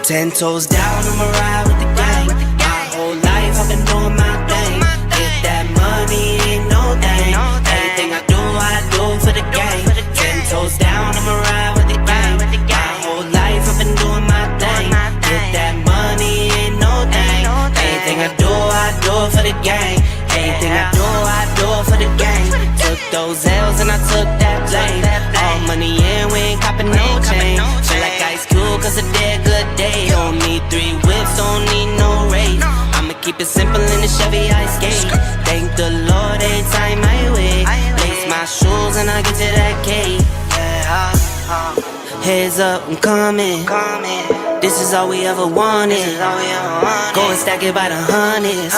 10 toes down, I'ma ride with the gang. My whole life I've been doing my thing. Get that money, ain't no thing. Anything I do for the gang. 10 toes down, I'ma ride with the gang. My whole life I've been doing my thing. Get that money, ain't no thing. Anything I do for the gang. Anything I do for the gang. Took those L's and I took that blame. All money in, we ain't copping no change. Feel like Ice Cube, cause a dead good day. Don't need 3 whips, don't need no race. I'ma keep it simple in the Chevy I skate. Thank the Lord every time I wait. Lace my shoes and I get to that cake. Heads up, I'm coming. This is all we ever wanted. Go and stack it by the hundreds.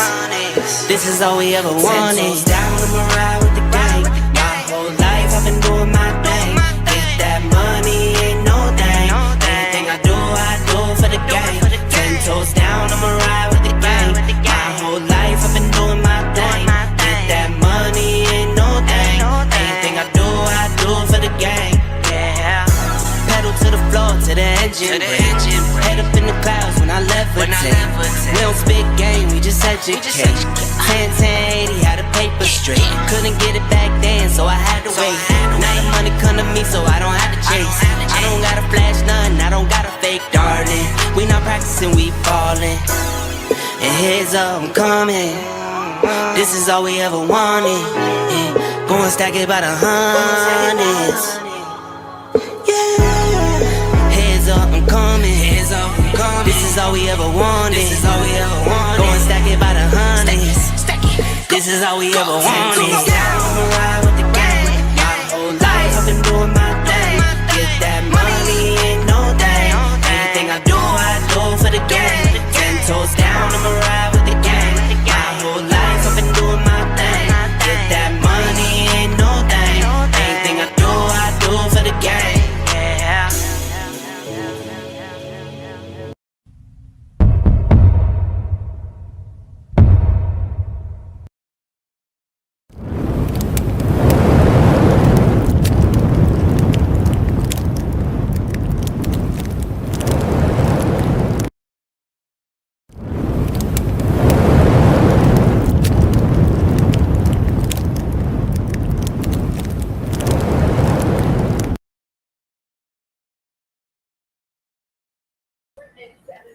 This is all we ever wanted. 10 toes down, I'ma ride with the gang. My whole life I've been doing my thing. Get that money, ain't no thing. Anything I do for the gang. 10 toes down, I'ma ride with the gang. My whole life I've been doing my thing. Get that money, ain't no thing. Anything I do for the gang. Pedal to the floor, to the engine. Head up in the clouds when I levitate. We don't spit game, we just educate. 10, 80, how the paper straight. Couldn't get it back then, so I had to wait. Now the money come to me, so I don't have to chase. I don't gotta flash none, I don't gotta fake, darling. We not practicing, we ballin'. And heads up, I'm coming. This is all we ever wanted. Go and stack it by the hundreds. I'm coming. This is all we ever wanted. Go and stack it by the hundreds. This is all we ever wanted. I'ma ride with the gang. My whole life I've been doing my thing. Get that money, ain't no thing. Anything I do for the gang. 10 toes down, I'ma ride with the gang. My whole life I've been doing my thing. Get that money, ain't no thing. Anything I do for the gang.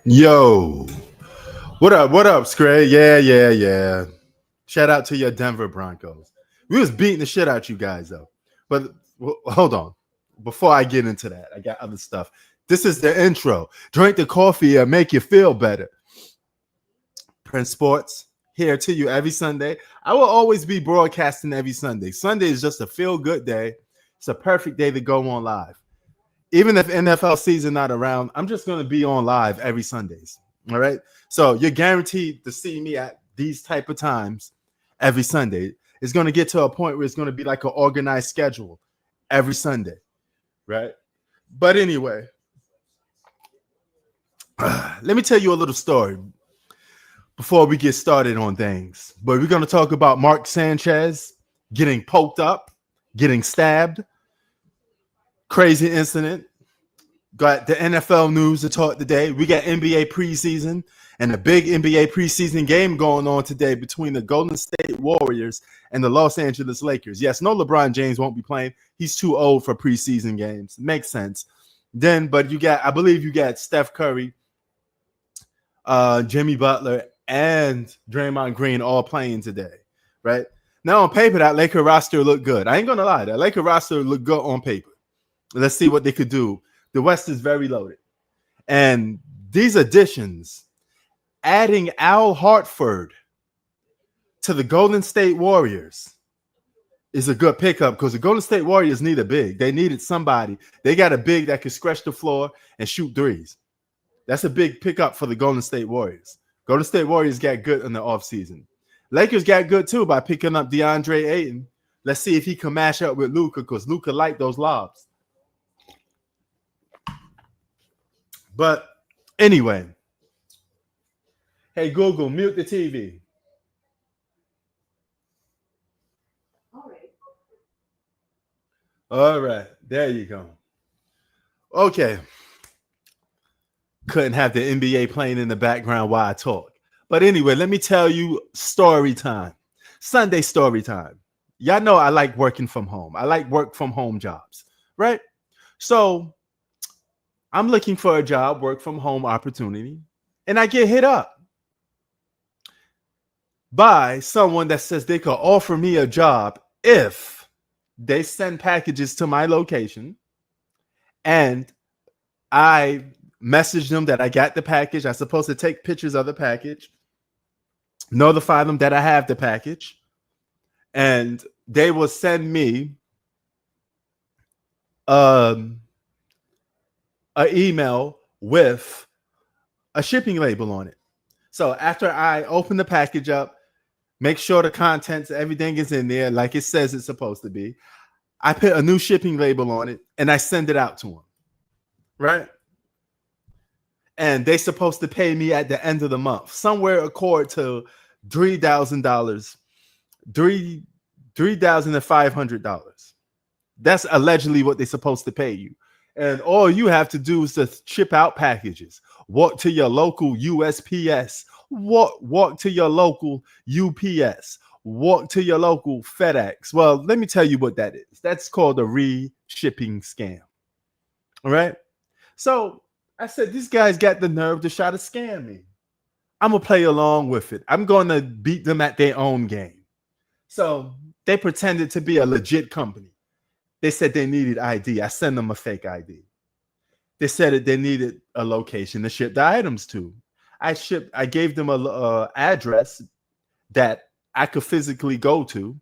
Yo, what up, Scray? Yeah. Shout out to your Denver Broncos. We was beating the shit out you guys, though. But hold on. Before I get into that, I got other stuff. This is the intro. Drink the coffee and make you feel better. Prince Sports, here to you every Sunday. I will always be broadcasting every Sunday. Sunday is just a feel-good day. It's a perfect day to go on live. Even if NFL season not around, I'm just going to be on live every Sundays. All right. So you're guaranteed to see me at these type of times every Sunday. It's going to get to a point where it's going to be like an organized schedule every Sunday. Right. But anyway, let me tell you a little story before we get started on things. But we're going to talk about Mark Sanchez getting poked up, getting stabbed. Crazy incident. Got the NFL news to talk today. We got NBA preseason and a big NBA preseason game going on today between the Golden State Warriors and the Los Angeles Lakers. Yes, no LeBron James won't be playing. He's too old for preseason games. Makes sense. But I believe you got Steph Curry, Jimmy Butler, and Draymond Green all playing today, right? Now on paper, that Laker roster looked good. I ain't gonna lie, that Laker roster looked good on paper. Let's see what they could do. The West is very loaded. And these additions, adding Al Horford to the Golden State Warriors is a good pickup because the Golden State Warriors need a big. They needed somebody. They got a big that could scratch the floor and shoot threes. That's a big pickup for the Golden State Warriors. Golden State Warriors got good in the offseason. Lakers got good too by picking up DeAndre Ayton. Let's see if he can mash up with Luka because Luka liked those lobs. But anyway, hey, Google, mute the TV. All right. There you go. Okay. Couldn't have the NBA playing in the background while I talk. But anyway, let me tell you story time. Sunday story time. Y'all know I like working from home. I like work from home jobs, right? So I'm looking for a job, work from home opportunity, and I get hit up by someone that says they could offer me a job if they send packages to my location and I message them that I got the package. I'm supposed to take pictures of the package, notify them that I have the package, and they will send me an email with a shipping label on it. So after I open the package up, make sure the contents, everything is in there like it says it's supposed to be, I put a new shipping label on it and I send it out to them, right? And they're supposed to pay me at the end of the month, somewhere accord to $3,000, $3,500. That's allegedly what they're supposed to pay you. And all you have to do is to ship out packages. Walk to your local USPS. Walk to your local UPS. Walk to your local FedEx. Well, let me tell you what that is. That's called a re-shipping scam. All right. So I said, these guys got the nerve to try to scam me. I'm going to play along with it. I'm going to beat them at their own game. So they pretended to be a legit company. They said they needed ID. I sent them a fake ID. They said that they needed a location to ship the items to. I gave them a address that I could physically go to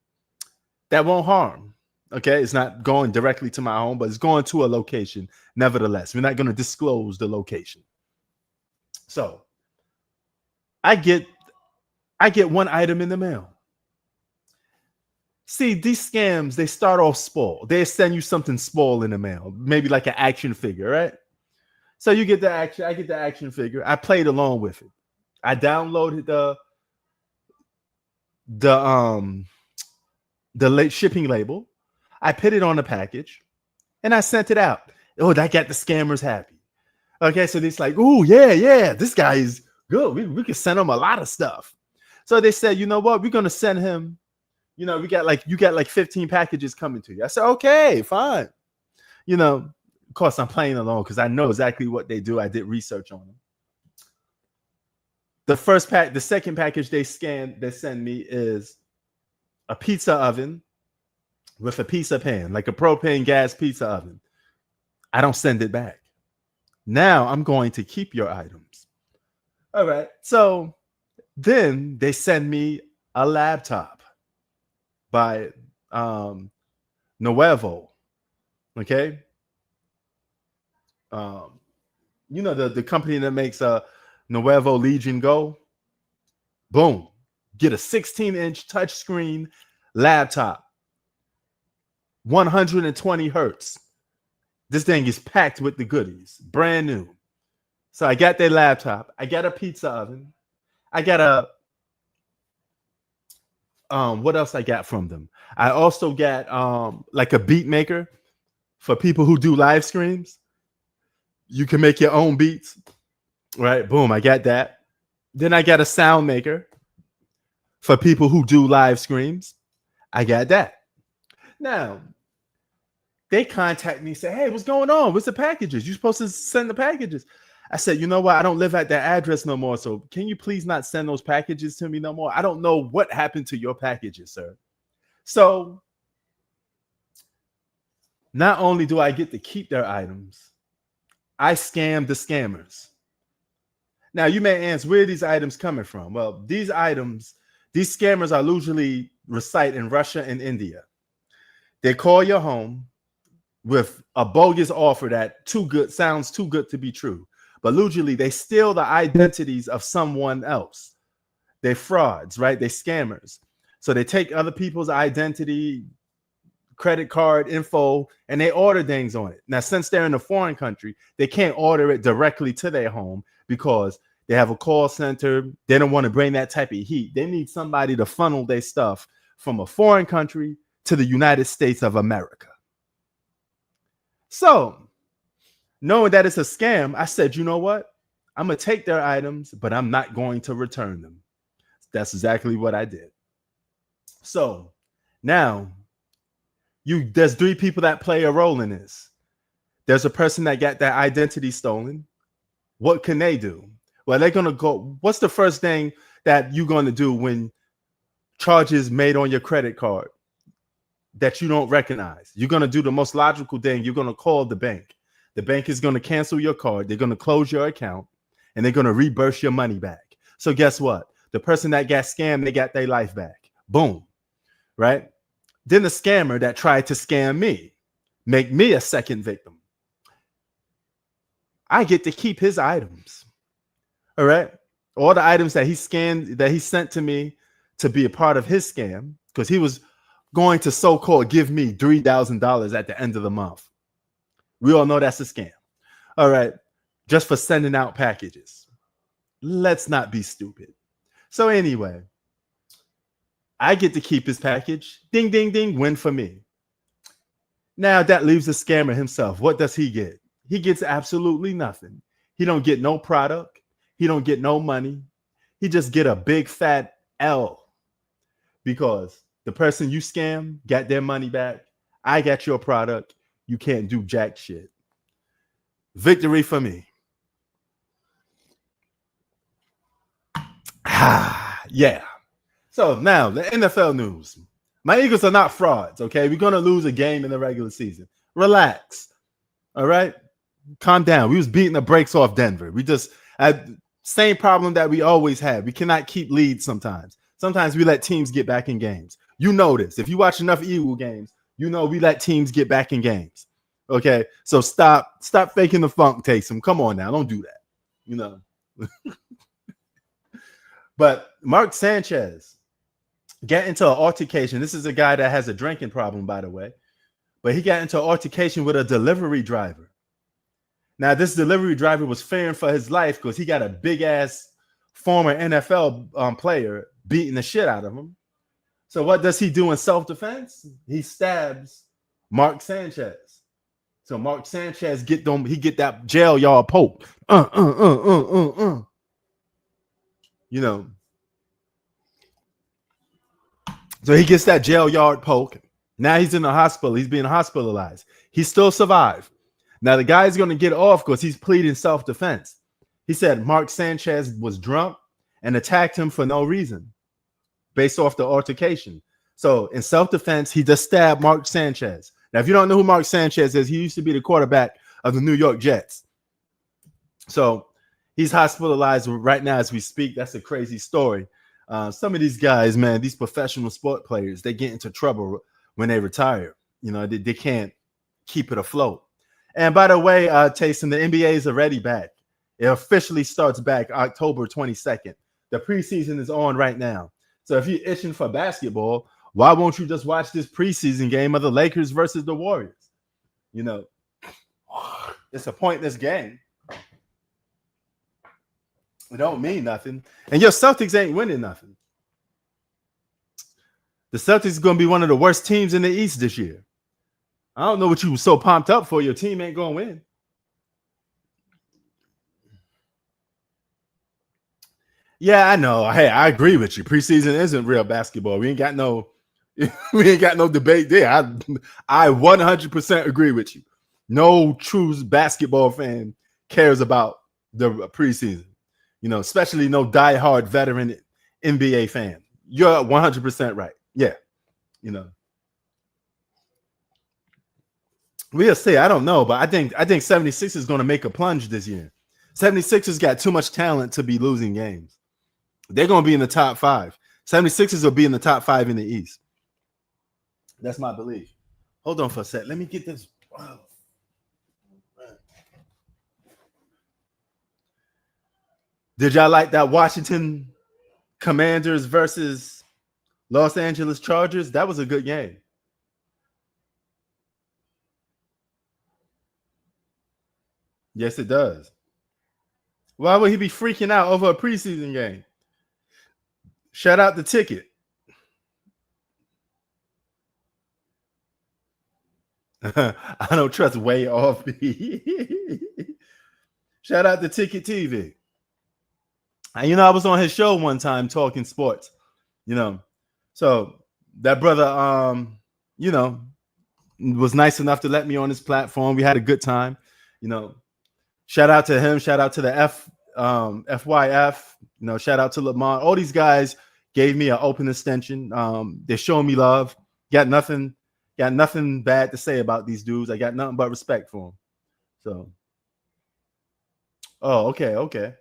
that won't harm. Okay, it's not going directly to my home, but it's going to a location. Nevertheless, we're not going to disclose the location. So I get one item in the mail. See, these scams, they start off small. They send you something small in the mail, maybe like an action figure, right? So you get the action, I get the action figure. I played along with it. I downloaded the late shipping label. I put it on the package and I sent it out. Oh, that got the scammers happy. Okay, so it's like, oh, yeah, this guy is good. We could send him a lot of stuff. So they said, you know what? We're going to send him, you know, you got like 15 packages coming to you. I said, okay, fine. You know, of course, I'm playing along because I know exactly what they do. I did research on them. The second package they send me is a pizza oven with a pizza pan, like a propane gas pizza oven. I don't send it back. Now I'm going to keep your items. All right. So then they send me a laptop by Nuevo. Okay. You know, the company that makes Nuevo Legion Go. Boom. Get a 16-inch touchscreen laptop. 120 hertz. This thing is packed with the goodies. Brand new. So I got that laptop. I got a pizza oven. I got what else I got from them? I also got like a beat maker for people who do live streams. You can make your own beats. Right? Boom, I got that. Then I got a sound maker for people who do live streams. I got that. Now, they contact me and say, hey, what's going on? What's the packages? You're supposed to send the packages. I said, you know what? I don't live at that address no more. So can you please not send those packages to me no more? I don't know what happened to your packages, sir. So not only do I get to keep their items, I scam the scammers. Now you may ask, where are these items coming from? Well, these scammers are usually reside in Russia and India. They call your home with a bogus offer that sounds too good to be true. But usually they steal the identities of someone else. They're frauds, right? They're scammers. So they take other people's identity, credit card info, and they order things on it. Now, since they're in a foreign country, they can't order it directly to their home because they have a call center. They don't want to bring that type of heat. They need somebody to funnel their stuff from a foreign country to the United States of America. So, knowing that it's a scam, I said, you know what? I'm going to take their items, but I'm not going to return them. That's exactly what I did. So now there's three people that play a role in this. There's a person that got their identity stolen. What can they do? Well, they're going to go. What's the first thing that you're going to do when charges made on your credit card that you don't recognize? You're going to do the most logical thing. You're going to call the bank. The bank is going to cancel your card. They're going to close your account and they're going to reverse your money back. So guess what? The person that got scammed, they got their life back. Boom. Right? Then the scammer that tried to scam me, make me a second victim. I get to keep his items. All right. All the items that he scanned, that he sent to me to be a part of his scam, because he was going to so-called give me $3,000 at the end of the month. We all know that's a scam. All right. Just for sending out packages. Let's not be stupid. So anyway, I get to keep his package. Ding, ding, ding. Win for me. Now that leaves the scammer himself. What does he get? He gets absolutely nothing. He don't get no product. He don't get no money. He just get a big fat L because the person you scam got their money back. I got your product. You can't do jack shit. Victory for me. Yeah. So now the NFL news. My Eagles are not frauds, okay? We're going to lose a game in the regular season. Relax. All right? Calm down. We was beating the brakes off Denver. We just had same problem that we always had. We cannot keep leads sometimes. Sometimes we let teams get back in games. You know this. If you watch enough Eagle games, you know we let teams get back in games. Okay? So stop faking the funk, Taysom. Come on now. Don't do that. You know. But Mark Sanchez got into an altercation. This is a guy that has a drinking problem, by the way. But he got into an altercation with a delivery driver. Now, this delivery driver was fearing for his life because he got a big-ass former NFL player beating the shit out of him. So what does he do in self-defense? He stabs Mark Sanchez. So Mark Sanchez get that jail yard poke. You know. So he gets that jail yard poke. Now he's in the hospital. He's being hospitalized. He still survived. Now the guy's going to get off because he's pleading self-defense. He said Mark Sanchez was drunk and attacked him for no reason based off the altercation. So in self-defense, he just stabbed Mark Sanchez. Now, if you don't know who Mark Sanchez is, he used to be the quarterback of the New York Jets. So he's hospitalized right now as we speak. That's a crazy story. Some of these guys, man, these professional sport players, they get into trouble when they retire. You know, they can't keep it afloat. And by the way, Taysom, the NBA is already back. It officially starts back October 22nd. The preseason is on right now. So if you're itching for basketball, why won't you just watch this preseason game of the Lakers versus the Warriors? You know, it's a pointless game. It don't mean nothing. And your Celtics ain't winning nothing. The Celtics are going to be one of the worst teams in the East this year. I don't know what you were so pumped up for. Your team ain't going to win. Yeah, I know. Hey, I agree with you. Preseason isn't real basketball. We ain't got no debate there. I 100% agree with you. No true basketball fan cares about the preseason. You know, especially no diehard veteran NBA fan. You're 100% right. Yeah, you know. We'll see. I don't know, but I think 76 is going to make a plunge this year. 76ers got too much talent to be losing games. They're going to be in the top 5. 76ers will be in the top 5 in the East. That's my belief. Hold on for a sec. Let me get this. Wow. Did y'all like that Washington Commanders versus Los Angeles Chargers? That was a good game. Yes, it does. Why would he be freaking out over a preseason game? Shout out the ticket. I don't trust way off. Shout out to Ticket TV. And I was on his show one time talking sports. You know, so that brother, you know, was nice enough to let me on his platform. We had a good time. You know, shout out to him. Shout out to the FYF. Shout out to Lamont. All these guys gave me an open extension. They're showing me love. Got nothing bad to say about these dudes. I got nothing but respect for them. So, oh, okay.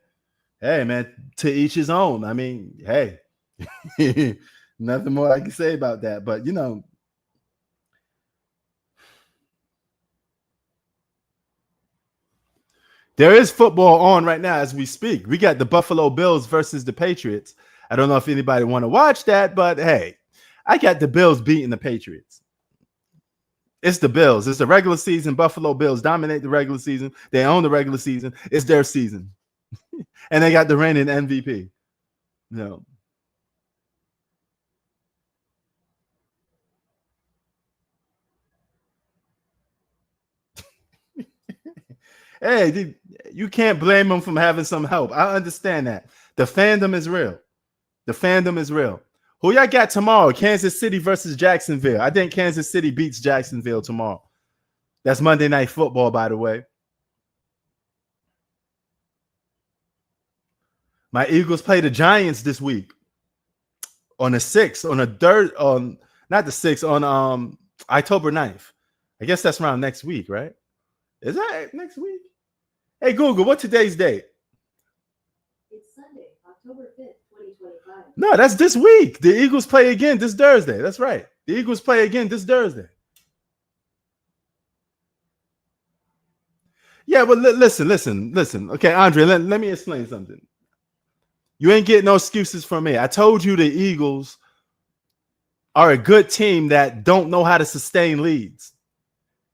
Hey, man, to each his own. I mean, hey, nothing more I can say about that. But there is football on right now as we speak. We got the Buffalo Bills versus the Patriots. I don't know if anybody want to watch that, but hey, I got the Bills beating the Patriots. It's the Bills. It's the regular season. Buffalo Bills dominate the regular season. They own the regular season. It's their season. And they got the reigning MVP. Hey, you can't blame them from having some help. I understand that. The fandom is real. Who y'all got tomorrow? Kansas City versus Jacksonville. I think Kansas City beats Jacksonville tomorrow. That's Monday Night Football, by the way. My Eagles play the Giants this week on the 6th, not the 6th, on October 9th. I guess that's around next week, right? Is that next week? Hey, Google, what today's date? It's Sunday, October 5th, 2025. No, that's this week. The Eagles play again this Thursday. That's right. The Eagles play again this Thursday. Yeah, but listen. Okay, Andre, let me explain something. You ain't getting no excuses from me. I told you the Eagles are a good team that don't know how to sustain leads.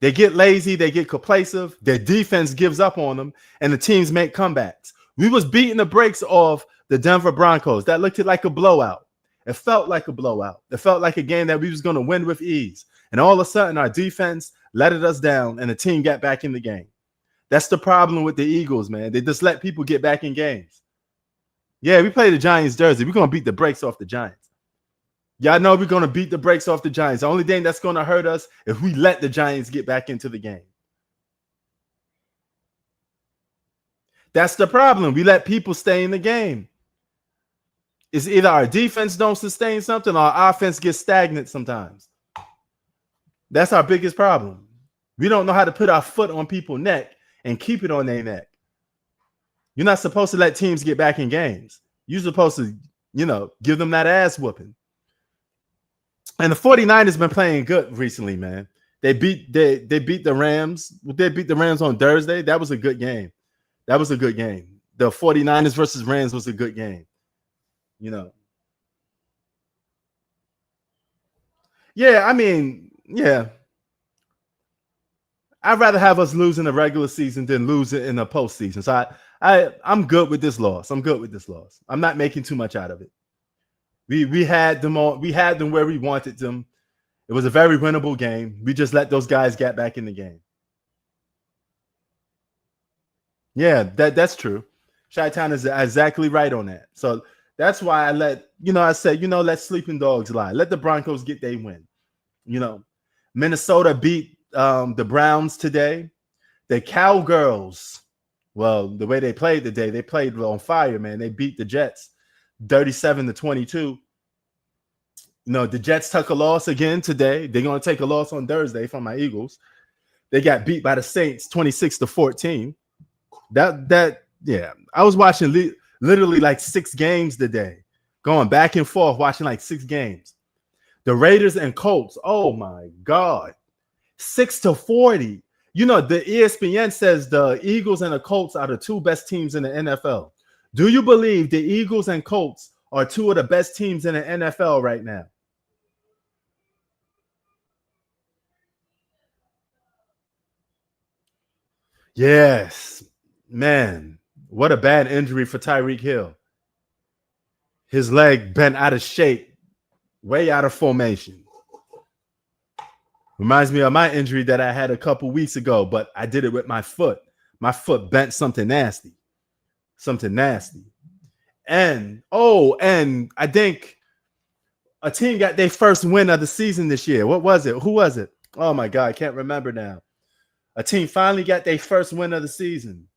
They get lazy, they get complacent, their defense gives up on them, and the teams make comebacks. We was beating the brakes off the Denver Broncos. That looked like a blowout. It felt like a blowout. It felt like a game that we was going to win with ease. And all of a sudden, our defense let us down, and the team got back in the game. That's the problem with the Eagles, man. They just let people get back in games. Yeah, we play the Giants Thursday. We're going to beat the brakes off the Giants. Y'all know we're going to beat the brakes off the Giants. The only thing that's going to hurt us if we let the Giants get back into the game. That's the problem. We let people stay in the game. It's either our defense don't sustain something or our offense gets stagnant sometimes. That's our biggest problem. We don't know how to put our foot on people's neck and keep it on their neck. You're not supposed to let teams get back in games. You're supposed to, give them that ass whooping. And the 49ers been playing good recently, man. They beat the Rams. They beat the Rams on Thursday. That was a good game. The 49ers versus Rams was a good game. Yeah, I mean, yeah. I'd rather have us lose in the regular season than lose it in the postseason. So I'm good with this loss. I'm not making too much out of it. We had them all. We had them where we wanted them. It was a very winnable game. We just let those guys get back in the game. Yeah, that's true. Chi-Town is exactly right on that. So that's why I said, let sleeping dogs lie. Let the Broncos get their win. Minnesota beat the Browns today. The Cowgirls, well, the way they played today, they played on fire, man. They beat the Jets 37-22. The Jets took a loss again today. They're going to take a loss on Thursday from my Eagles. They got beat by the Saints 26-14. Yeah. I was watching literally like 6 games today, going back and forth, watching like 6 games. The Raiders and Colts, oh my God, 6-40. The ESPN says the Eagles and the Colts are the 2 best teams in the NFL. Do you believe the Eagles and Colts are 2 of the best teams in the NFL right now? Yes, man. What a bad injury for Tyreek Hill. His leg bent out of shape, way out of formation. Reminds me of my injury that I had a couple weeks ago, but I did it with my foot. My foot bent something nasty. And I think a team got their first win of the season this year. What was it? Who was it? Oh my God, I can't remember now. A team finally got their first win of the season.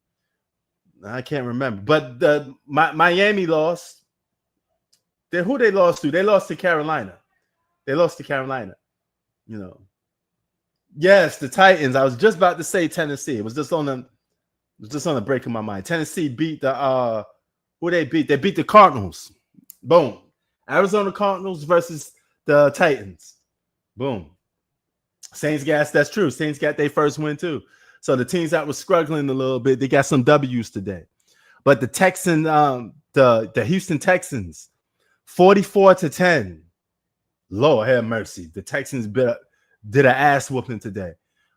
I can't remember, but Miami lost. Who they lost to? They lost to Carolina. They lost to Carolina. You know. Yes, the Titans. I was just about to say Tennessee. It was just on the break of my mind. Tennessee beat the who they beat? They beat the Cardinals. Boom. Arizona Cardinals versus the Titans. Boom. Saints that's true. Saints got their first win too. So the teams that were struggling a little bit, they got some W's today. But the the Houston Texans, 44-10. Lord have mercy. The Texans did an ass whooping today.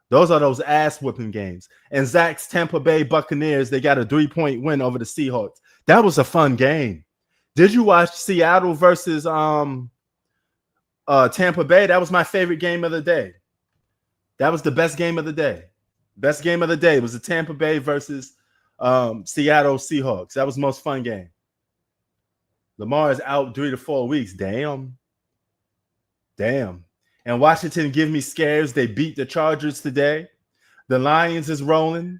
Those are those ass whooping games. And Zach's Tampa Bay Buccaneers, they got a 3-point win over the Seahawks. That was a fun game. Did you watch Seattle versus Tampa Bay? That was my favorite game of the day. That was the best game of the day. Best game of the day was the Tampa Bay versus Seattle Seahawks. That was the most fun game. Lamar is out 3 to 4 weeks. Damn. And Washington give me scares. They beat the Chargers today. The Lions is rolling.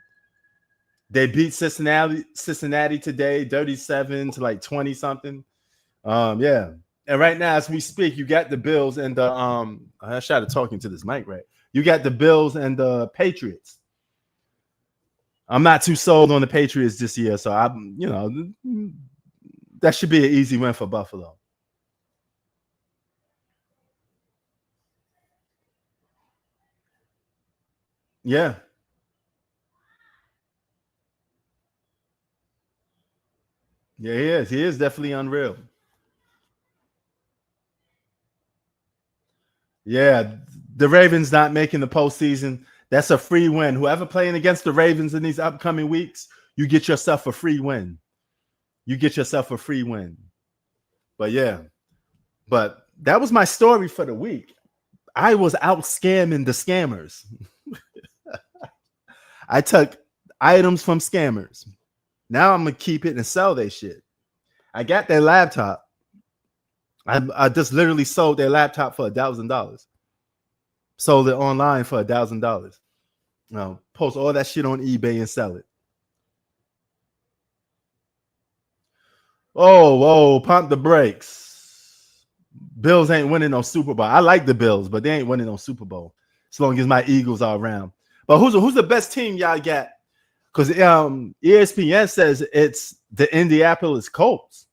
They beat Cincinnati today, 37 to like 20 something. Yeah. And right now, as we speak, you got the Bills and the I started talking to this mic, right? You got the Bills and the Patriots. I'm not too sold on the Patriots this year, so that should be an easy win for Buffalo. Yeah. Yeah, he is. He is definitely unreal. Yeah, the Ravens not making the postseason. That's a free win. Whoever playing against the Ravens in these upcoming weeks, you get yourself a free win. But yeah, but that was my story for the week. I was out scamming the scammers. I took items from scammers. Now I'm gonna keep it and sell their shit. I got their laptop. I just literally sold their laptop for $1,000. Sold it online for $1,000. Now post all that shit on eBay and sell it. Oh, pump the brakes. Bills ain't winning no Super Bowl. I like the Bills, but they ain't winning no Super Bowl as long as my Eagles are around. But who's the best team y'all got? Because ESPN says it's the Indianapolis Colts.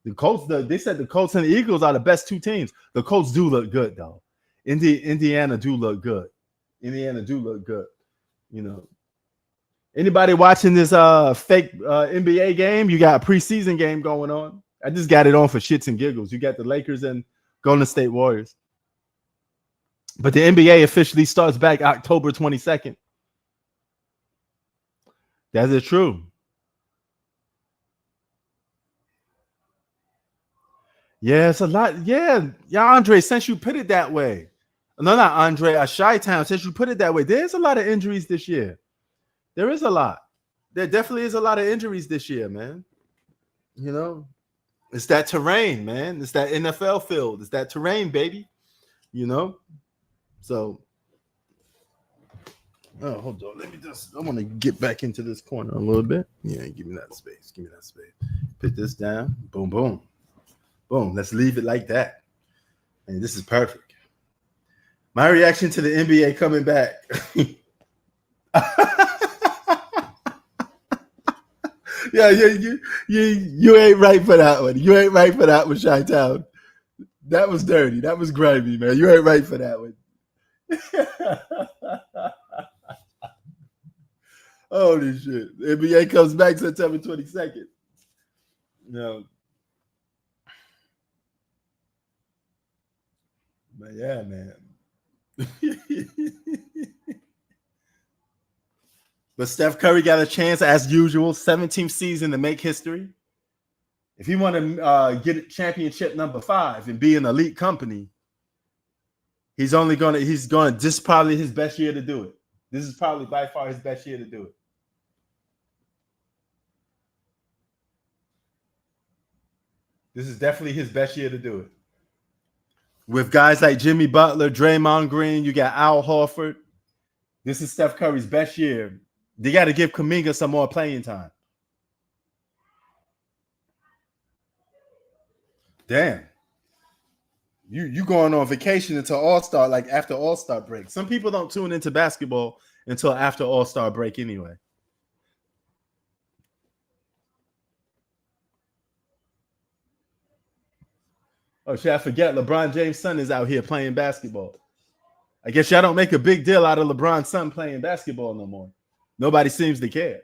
The Colts, they said the Colts and the Eagles are the best two teams. The Colts do look good, though. Indiana do look good. You know. Anybody watching this fake NBA game? You got a preseason game going on. I just got it on for shits and giggles. You got the Lakers and Golden State Warriors. But the NBA officially starts back October 22nd. That is true. Yeah, it's a lot. Yeah, Andre, since you put it that way. No, not Andre, Chi-Town, since you put it that way, there's a lot of injuries this year. There is a lot. There definitely is a lot of injuries this year, man. You know, it's that terrain, man. It's that NFL field. It's that terrain, baby. You know? So, hold on. I want to get back into this corner a little bit. Yeah, give me that space. Put this down. Boom, boom. Boom. Let's leave it like that. And this is perfect. My reaction to the NBA coming back. Yeah, you ain't right for that one. You ain't right for that one, Chi-Town. That was dirty. That was grimy, man. You ain't right for that one. Holy shit. The NBA comes back September 22nd. No. But yeah, man. But Steph Curry got a chance, as usual, 17th season to make history. If he want to get championship number 5 and be an elite company, this is probably his best year to do it. This is probably by far his best year to do it. This is definitely his best year to do it. With guys like Jimmy Butler, Draymond Green, you got Al Horford. This is Steph Curry's best year. They got to give Kuminga some more playing time. Damn. You going on vacation until All-Star, like after All-Star break. Some people don't tune into basketball until after All-Star break anyway. Oh, shit, I forget. LeBron James' son is out here playing basketball. I guess y'all don't make a big deal out of LeBron's son playing basketball no more. Nobody seems to care.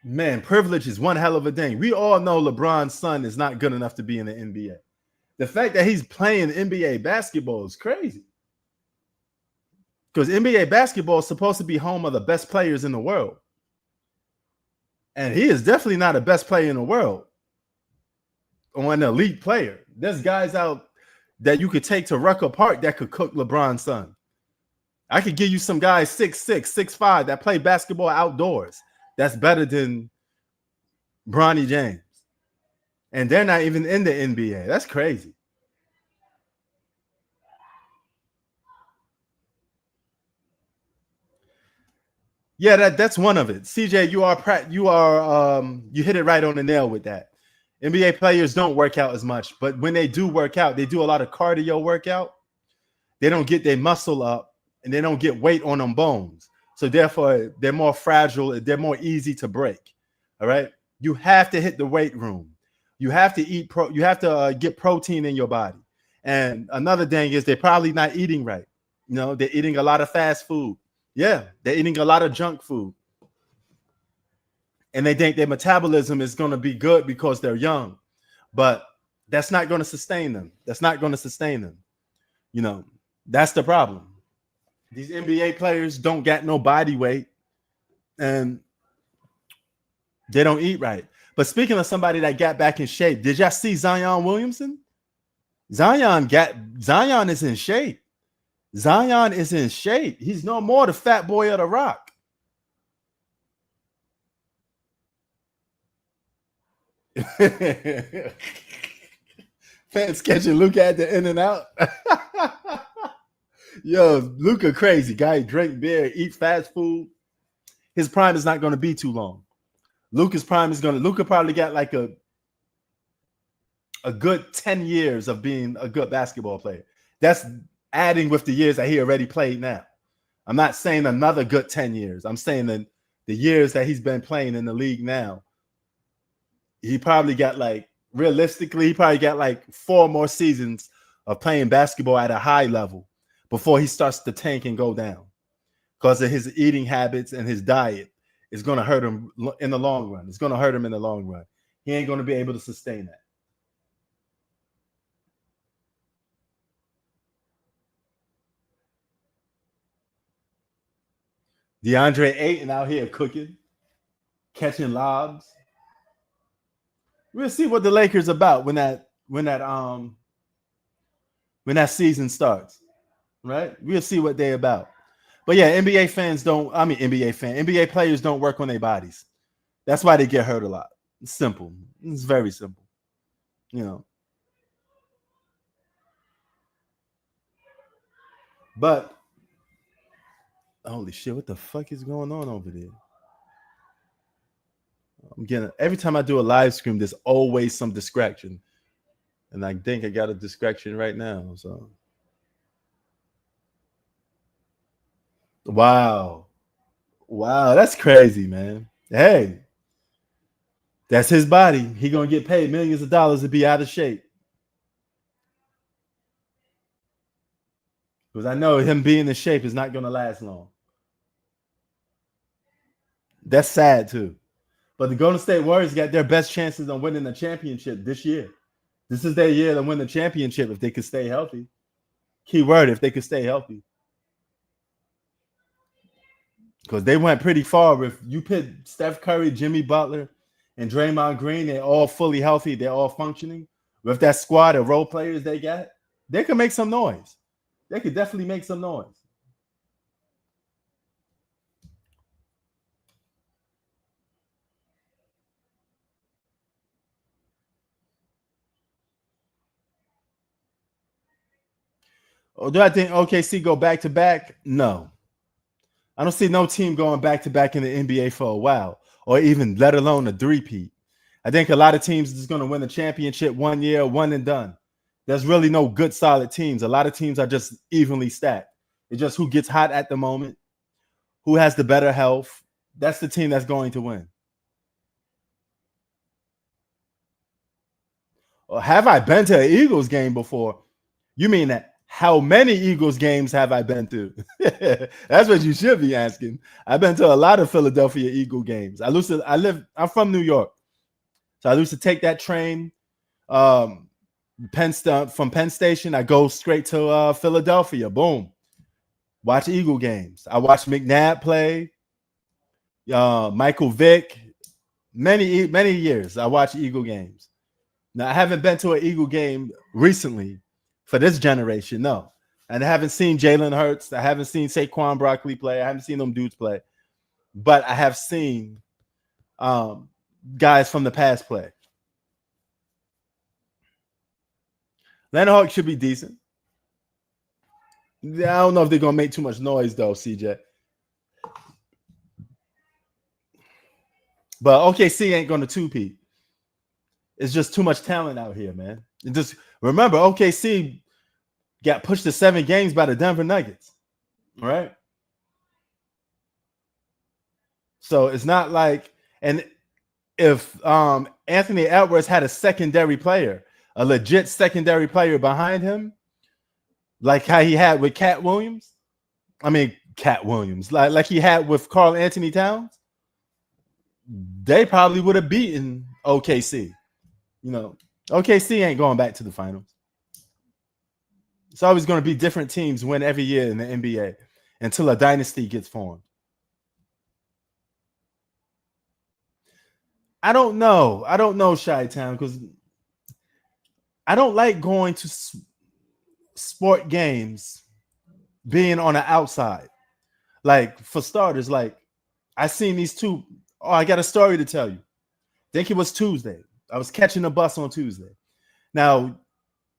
Man, privilege is one hell of a thing. We all know LeBron's son is not good enough to be in the NBA. The fact that he's playing NBA basketball is crazy. Because NBA basketball is supposed to be home of the best players in the world. And he is definitely not the best player in the world or an elite player. There's guys out that you could take to Rucker Park that could cook LeBron's son. I could give you some guys 6'6", 6'5" that play basketball outdoors. That's better than Bronny James. And they're not even in the NBA. That's crazy. Yeah, that's one of it. CJ, you hit it right on the nail with that. NBA players don't work out as much, but when they do work out, they do a lot of cardio workout. They don't get their muscle up and they don't get weight on them bones. So therefore, they're more fragile. They're more easy to break. All right. You have to hit the weight room. You have to eat you have to get protein in your body. And another thing is they're probably not eating right. You know, they're eating a lot of fast food. Yeah, they're eating a lot of junk food. And they think their metabolism is going to be good because they're young. But that's not going to sustain them. That's not going to sustain them. You know, that's the problem. These NBA players don't got no body weight and they don't eat right. But speaking of somebody that got back in shape, did y'all see Zion Williamson? Zion is in shape. Zion is in shape. He's no more the fat boy of the rock. Fans catching Luka at the in and out. Yo, Luka crazy guy. Drink beer, eat fast food. His prime is not going to be too long. Luka's prime is Luka probably got like a good 10 years of being a good basketball player. That's adding with the years that he already played now. I'm not saying another good 10 years. I'm saying that the years that he's been playing in the league now, he probably got realistically, he probably got 4 more seasons of playing basketball at a high level before he starts to tank and go down because of his eating habits and his diet is going to hurt him in the long run. It's going to hurt him in the long run. He ain't going to be able to sustain that. DeAndre Ayton out here cooking, catching lobs. We'll see what the Lakers about when that season starts, right? We'll see what they're about. But yeah, NBA players don't work on their bodies. That's why they get hurt a lot. It's simple. It's very simple. You know. But holy shit, what the fuck is going on over there? I'm getting every time I do a live stream, there's always some distraction. And I think I got a distraction right now. So wow, that's crazy, man. Hey, that's his body. He gonna get paid millions of dollars to be out of shape. Because I know him being in shape is not gonna last long. That's sad too. But the Golden State Warriors got their best chances on winning the championship this year. This is their year to win the championship if they could stay healthy. Key word, if they could stay healthy. Because they went pretty far. If you put Steph Curry, Jimmy Butler, and Draymond Green, they're all fully healthy. They're all functioning. With that squad of role players they got, they could make some noise. They could definitely make some noise. Or do I think OKC go back to back? No. I don't see no team going back to back in the NBA for a while, or even let alone a three-peat. I think a lot of teams is going to win a championship one year, one and done. There's really no good, solid teams. A lot of teams are just evenly stacked. It's just who gets hot at the moment, who has the better health. That's the team that's going to win. Or have I been to an Eagles game before? You mean that? How many Eagles games have I been to? That's what you should be asking. I've been to a lot of Philadelphia Eagle games. I'm from New York. So I used to take that train from Penn Station. I go straight to Philadelphia. Boom. Watch Eagle games. I watched McNabb play. Michael Vick. Many years I watched Eagle games. Now I haven't been to an Eagle game recently for this generation, no. And I haven't seen Jalen Hurts. I haven't seen Saquon Barkley play. I haven't seen them dudes play. But I have seen guys from the past play. Atlanta Hawks should be decent. I don't know if they're going to make too much noise, though, CJ. But OKC ain't going to two-peat. It's just too much talent out here, man. And just remember, OKC got pushed to 7 games by the Denver Nuggets, right? So it's not like, and if Anthony Edwards had a secondary player, a legit secondary player behind him, like how he had with Cat Williams, like he had with Karl Anthony Towns, they probably would have beaten OKC. You know, OKC ain't going back to the finals. It's always going to be different teams win every year in the NBA until a dynasty gets formed. I don't know. Chi-Town, because I don't like going to sport games being on the outside. Like, for starters, like, I seen these two. Oh, I got a story to tell you. I think it was Tuesday. I was catching a bus on Tuesday. Now,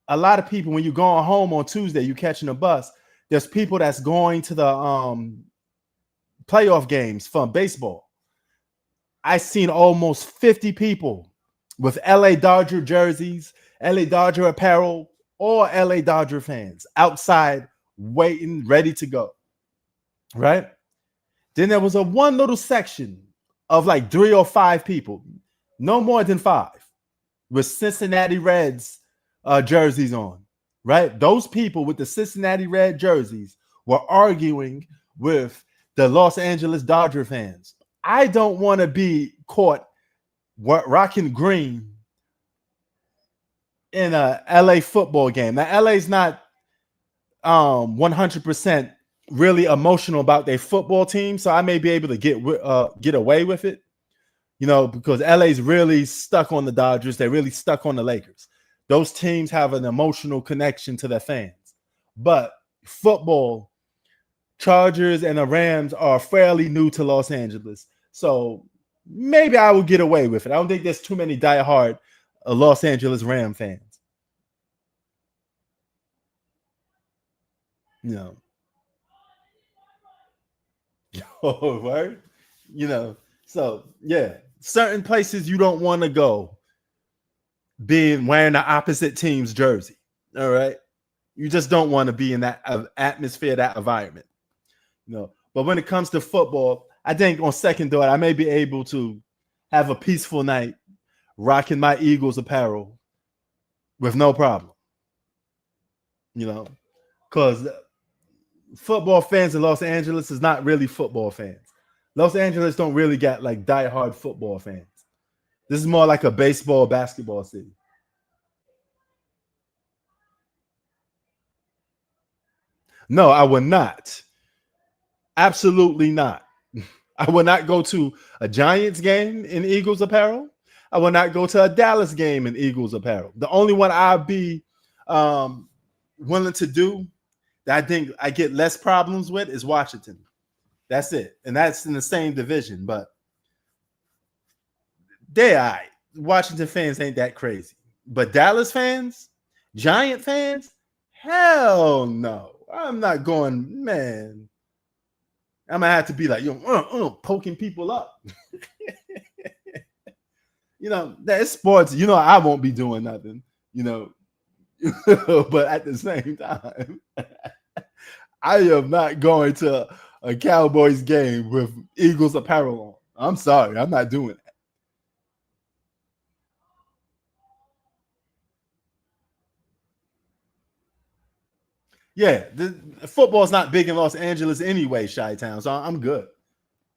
a lot of people, when you're going home on Tuesday, you're catching a bus. There's people that's going to the playoff games from baseball. I seen almost 50 people with LA Dodger jerseys, LA Dodger apparel, or LA Dodger fans outside waiting, ready to go. Right? Then there was a one little section of like 3 or 5 people, no more than 5, with Cincinnati Reds jerseys on, right? Those people with the Cincinnati Red jerseys were arguing with the Los Angeles Dodger fans. I don't want to be caught rocking green in a LA football game. Now, LA's not 100% really emotional about their football team, so I may be able to get away with it, you know, because LA's really stuck on the Dodgers. They're really stuck on the Lakers. Those teams have an emotional connection to their fans. But football, Chargers and the Rams are fairly new to Los Angeles. So maybe I will get away with it. I don't think there's too many diehard Los Angeles Ram fans. You know. Oh, right? You know, so yeah, certain places you don't want to go being wearing the opposite team's jersey. All right. You just don't want to be in that atmosphere, that environment. You know, but when it comes to football, I think on second thought, I may be able to have a peaceful night rocking my Eagles apparel with no problem. You know, because football fans in Los Angeles is not really football fans. Los Angeles don't really get like diehard football fans. This is more like a baseball, basketball city. No, I would not. Absolutely not. I would not go to a Giants game in Eagles apparel. I would not go to a Dallas game in Eagles apparel. The only one I'd be willing to do that I think I get less problems with is Washington. That's it. And that's in the same division, but they're all right. Washington fans ain't that crazy. But Dallas fans, Giant fans, hell no. I'm not going, man. I'm gonna have to be like, poking people up. That's sports. I won't be doing nothing. But at the same time, I am not going to a Cowboys game with Eagles apparel on. I'm sorry, I'm not doing that. Yeah, the football's not big in Los Angeles anyway, Chi-Town, so I'm good.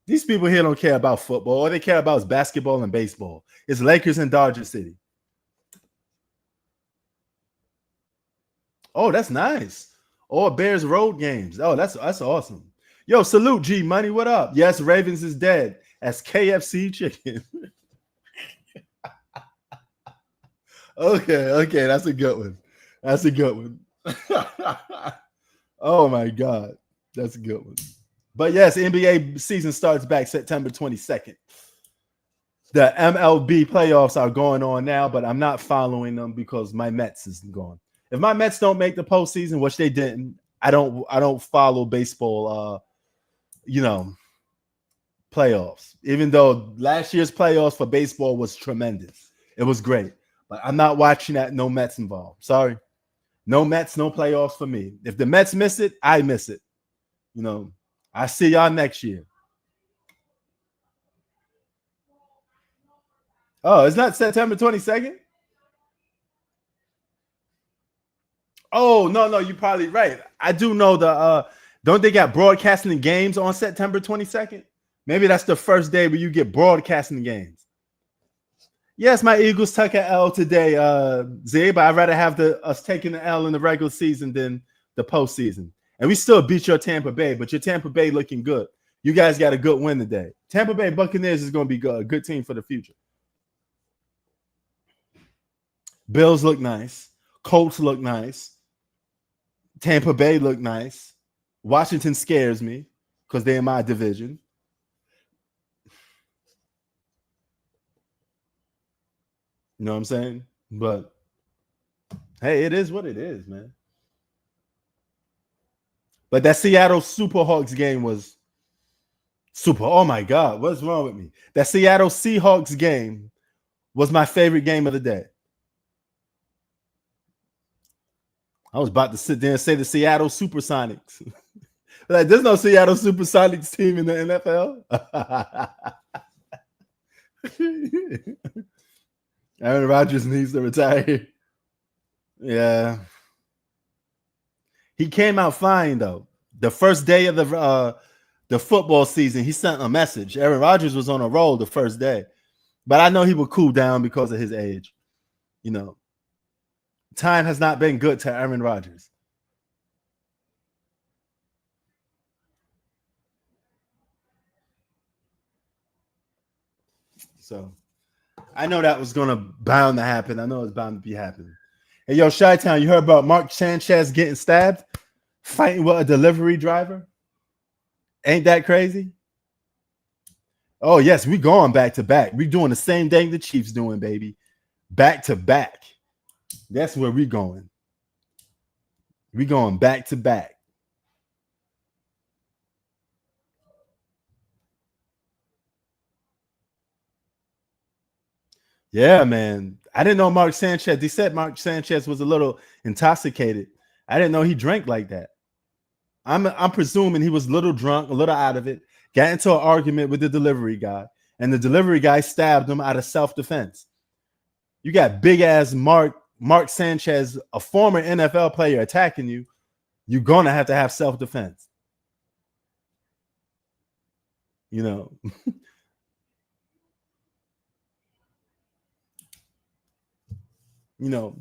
These people here don't care about football. All they care about is basketball and baseball. It's Lakers and Dodger City. Oh, that's nice. All Bears road games. Oh, that's awesome. Yo, salute G Money. What up? Yes, Ravens is dead. That's KFC chicken. Okay, that's a good one. That's a good one. Oh my God, that's a good one. But yes, NBA season starts back September 22nd. The MLB playoffs are going on now, but I'm not following them because my Mets is gone. If my Mets don't make the postseason, which they didn't, I don't follow baseball. Playoffs. Even though last year's playoffs for baseball was tremendous, it was great. But I'm not watching that. No Mets involved. Sorry, no Mets, no playoffs for me. If the Mets miss it, I miss it. I see y'all next year. Oh, it's not September 22nd? Oh, no, you're probably right. I do know don't they got broadcasting games on September 22nd? Maybe that's the first day where you get broadcasting games. Yes, my Eagles took an L today, Zay, but I'd rather have us taking the L in the regular season than the postseason. And we still beat your Tampa Bay, but your Tampa Bay looking good. You guys got a good win today. Tampa Bay Buccaneers is going to be good, a good team for the future. Bills look nice. Colts look nice. Tampa Bay look nice. Washington scares me because they're in my division. You know what I'm saying? But hey, it is what it is, man. But that Seattle Superhawks game was super. Oh my God, what's wrong with me? That Seattle Seahawks game was my favorite game of the day. I was about to sit there and say the Seattle Supersonics. Like, there's no Seattle Supersonics team in the NFL. Aaron Rodgers needs to retire. Yeah. He came out fine, though. The first day of the football season, he sent a message. Aaron Rodgers was on a roll the first day. But I know he would cool down because of his age. Time has not been good to Aaron Rodgers. So I know that was bound to happen. I know it's bound to be happening. Hey, yo, Chi-Town, you heard about Mark Sanchez getting stabbed, fighting with a delivery driver? Ain't that crazy? Oh, yes, we going back to back. We doing the same thing the Chiefs doing, baby. Back to back. That's where we going. We going back to back. Yeah, man. I didn't know Mark Sanchez. They said Mark Sanchez was a little intoxicated. I didn't know he drank like that. I'm presuming he was a little drunk, a little out of it, got into an argument with the delivery guy, and the delivery guy stabbed him out of self-defense. You got big ass Mark Sanchez, a former NFL player, attacking you. You're gonna have to have self-defense.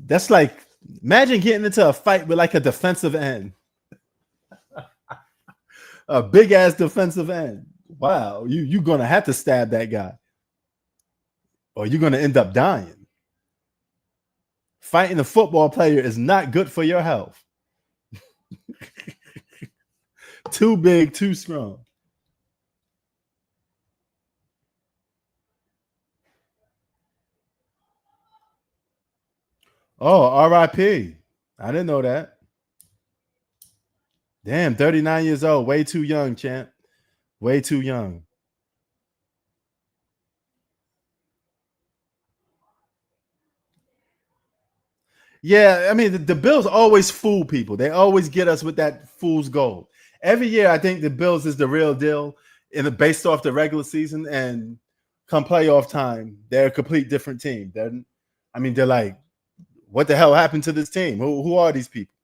That's like, imagine getting into a fight with like a defensive end. A big ass defensive end. Wow, you're gonna have to stab that guy, or you're gonna end up dying. Fighting a football player is not good for your health. Too big, too strong. Oh, RIP. I didn't know that. Damn, 39 years old. Way too young, champ. Way too young. Yeah, I mean, the Bills always fool people. They always get us with that fool's gold. Every year, I think the Bills is the real deal based off the regular season. And come playoff time, they're a complete different team. They're like, what the hell happened to this team? Who are these people?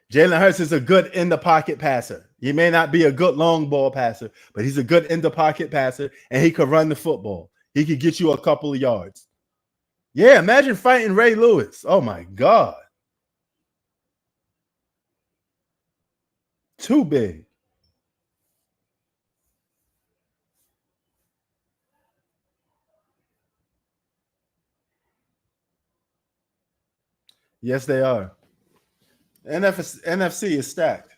Jalen Hurts is a good in the pocket passer. He may not be a good long ball passer, but he's a good in the pocket passer, and he could run the football. He could get you a couple of yards. Yeah, imagine fighting Ray Lewis. Oh my God. Too big. Yes, they are. NFC is stacked.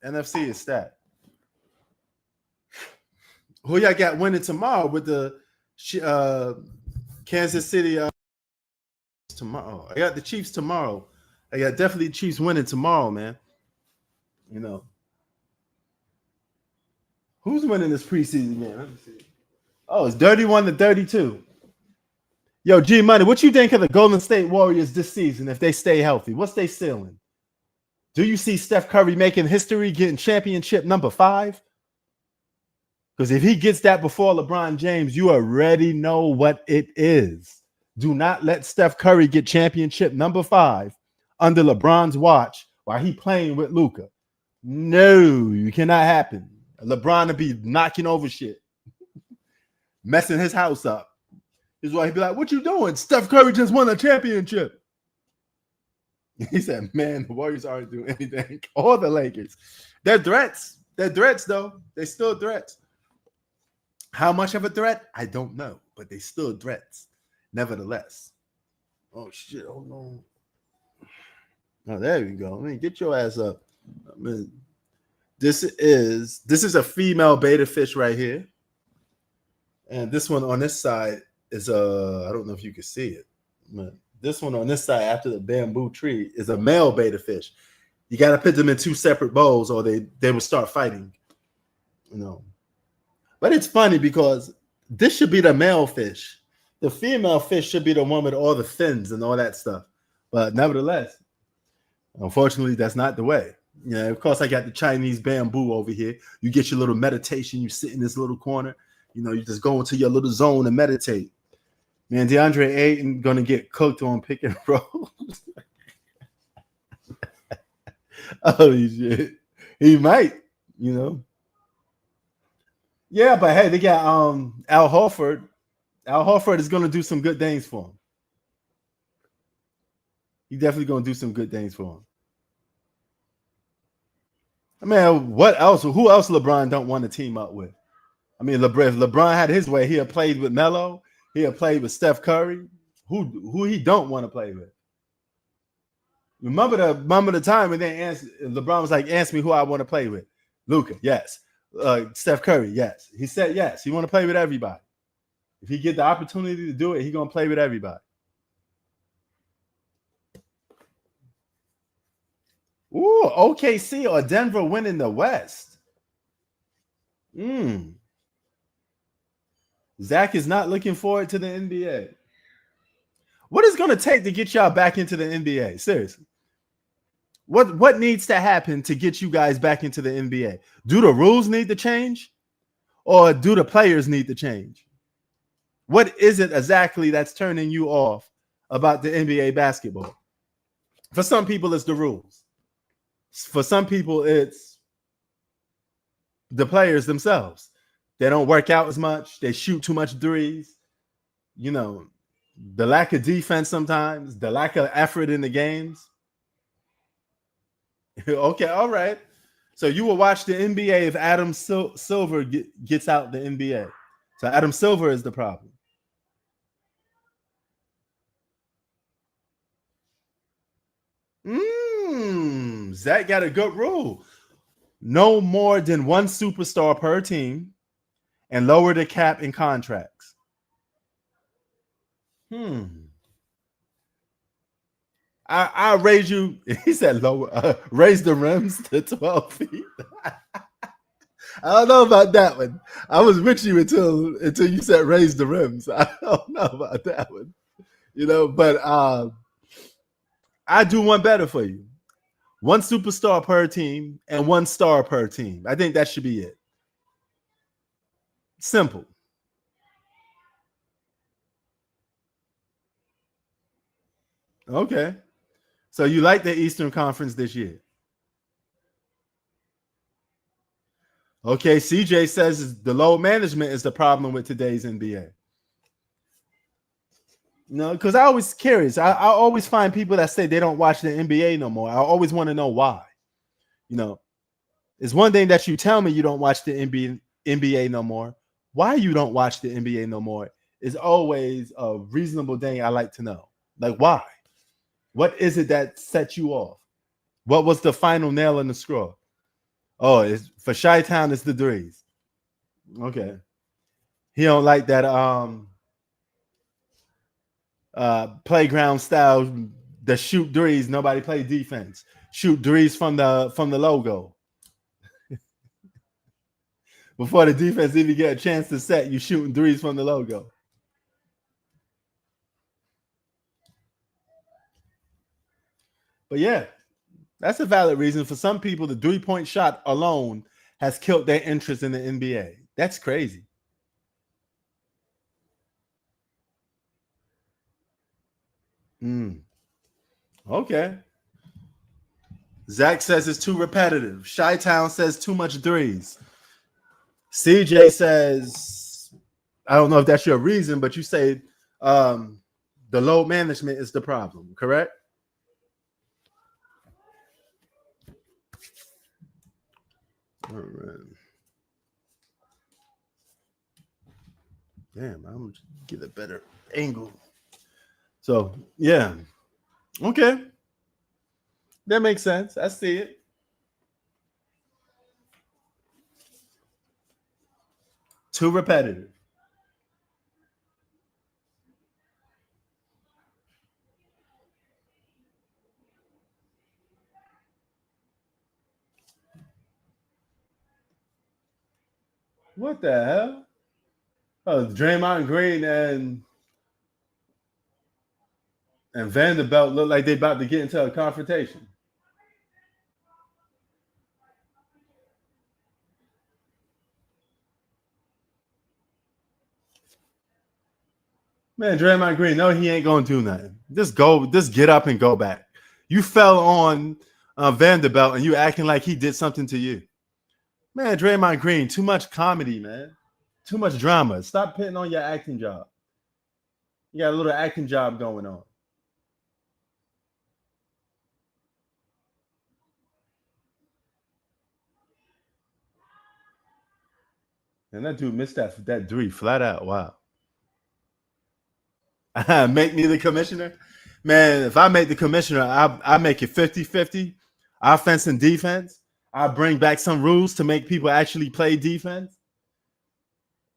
NFC is stacked. Who y'all got winning tomorrow with the Kansas City tomorrow? I got the Chiefs tomorrow. I got definitely Chiefs winning tomorrow, man. You know. Who's winning this preseason game? Let me see. Oh, it's 31-32. Yo, G Money, what you think of the Golden State Warriors this season if they stay healthy? What's their ceiling? Do you see Steph Curry making history, getting championship number 5? Because if he gets that before LeBron James, you already know what it is. Do not let Steph Curry get championship number 5 under LeBron's watch while he playing with Luka. No, it cannot happen. LeBron will be knocking over shit, messing his house up. Is why he'd be like, "What you doing? Steph Curry just won a championship." He said, "Man, the Warriors aren't doing anything. Or the Lakers. They're threats. They're threats, though. They're still threats. How much of a threat? I don't know, but they still threats. Nevertheless." Oh shit! Hold on. Oh, there you go. I mean, get your ass up. I mean, this is a female beta fish right here, and this one on this side is I don't know if you can see it, but this one on this side after the bamboo tree is a male beta fish. You got to put them in 2 separate bowls, or they will start fighting. You know, but it's funny because this should be the male fish. The female fish should be the one with all the fins and all that stuff. But nevertheless, unfortunately, that's not the way. Yeah, of course, I got the Chinese bamboo over here. You get your little meditation. You sit in this little corner. You know, you just go into your little zone and meditate. Man, DeAndre Ayton gonna get cooked on pick and roll. Holy shit. He might, you know. Yeah, but hey, they got Al Horford. Al Horford is gonna do some good things for him. He's definitely gonna do some good things for him. I mean, what else? Who else LeBron don't want to team up with? I mean, if LeBron had his way, he had played with Melo. He had played with Steph Curry. Who he don't want to play with? Remember the time when they asked LeBron was like, "Ask me who I want to play with." Luka, yes. Steph Curry, yes. He said yes. He want to play with everybody. If he get the opportunity to do it, he gonna play with everybody. Ooh, OKC or Denver winning the West. Zach is not looking forward to the NBA. What is going to take to get y'all back into the NBA? Seriously. What needs to happen to get you guys back into the NBA? Do the rules need to change? Or do the players need to change? What is it exactly that's turning you off about the NBA basketball? For some people, it's the rules. For some people, it's the players themselves. They don't work out as much. They shoot too much threes. You know, the lack of defense sometimes, the lack of effort in the games. Okay, all right. So you will watch the NBA if Adam Silver gets out the NBA. So Adam Silver is the problem. Zach got a good rule. No more than 1 superstar per team and lower the cap in contracts. I raise you. He said lower, raise the rims to 12 feet. I don't know about that one. I was with you until you said raise the rims. I don't know about that one. But I do one better for you. One superstar per team and one star per team. I think that should be it. Simple. Okay. So you like the Eastern Conference this year? Okay, CJ says the load management is the problem with today's NBA. No, because I always curious. I always find people that say they don't watch the NBA no more. I always want to know why. It's one thing that you tell me you don't watch the NBA no more. Why you don't watch the NBA no more is always a reasonable thing I like to know. Like why? What is it that set you off? What was the final nail in the straw? Oh, it's for Chi-Town, it's the threes. Okay. He don't like that playground style, the shoot threes, nobody play defense. Shoot threes from the logo. Before the defense even get a chance to set, you shooting threes from the logo. But yeah, that's a valid reason. For some people, the 3-point shot alone has killed their interest in the NBA. That's crazy. Okay. Zach says it's too repetitive. Chi-Town says too much threes. CJ says, I don't know if that's your reason, but you say the load management is the problem, correct? All right. Damn, I'm gonna get a better angle. So yeah. Okay. That makes sense. I see it. Too repetitive. What the hell? Oh, Draymond Green and Vanderbilt look like they about to get into a confrontation. Man, Draymond Green, no, he ain't gonna do nothing. Just get up and go back. You fell on Vanderbilt and you acting like he did something to you. Man, Draymond Green, too much comedy, man. Too much drama. Stop putting on your acting job. You got a little acting job going on. And that dude missed that three flat out. Wow. Make me the commissioner? Man, if I make the commissioner, I make it 50-50, offense and defense. I bring back some rules to make people actually play defense.